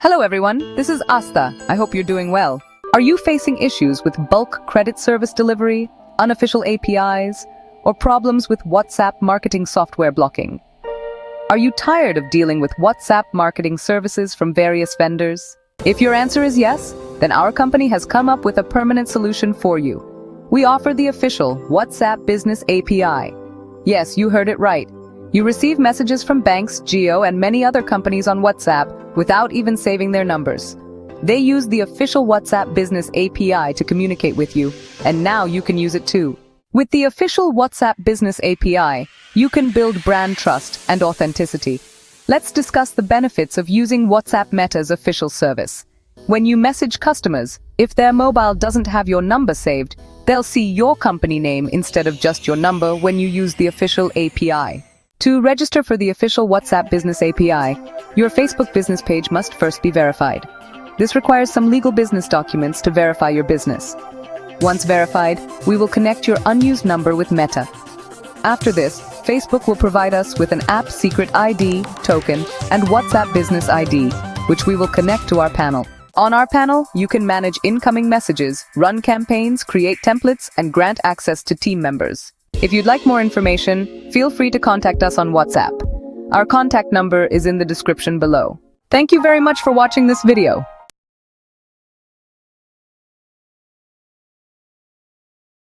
Hello everyone, this is Asta. I hope you're doing well. Are you facing issues with bulk credit service delivery, unofficial APIs, or problems with WhatsApp marketing software blocking? Are you tired of dealing with WhatsApp marketing services from various vendors? If your answer is yes, then our company has come up with a permanent solution for you. We offer the official WhatsApp Business API. Yes, you heard it right. You receive messages from banks, Geo, and many other companies on WhatsApp without even saving their numbers. They use the official WhatsApp Business API to communicate with you, and now you can use it too. With the official WhatsApp Business API, you can build brand trust and authenticity. Let's discuss the benefits of using WhatsApp Meta's official service. When you message customers, if their mobile doesn't have your number saved, they'll see your company name instead of just your number when you use the official API. To register for the official WhatsApp Business API, your Facebook business page must first be verified. This requires some legal business documents to verify your business. Once verified, we will connect your unused number with Meta. After this, Facebook will provide us with an app secret ID, token, and WhatsApp Business ID, which we will connect to our panel. On our panel, you can manage incoming messages, run campaigns, create templates, and grant access to team members. If you'd like more information, feel free to contact us on WhatsApp. Our contact number is in the description below. Thank you very much for watching this video.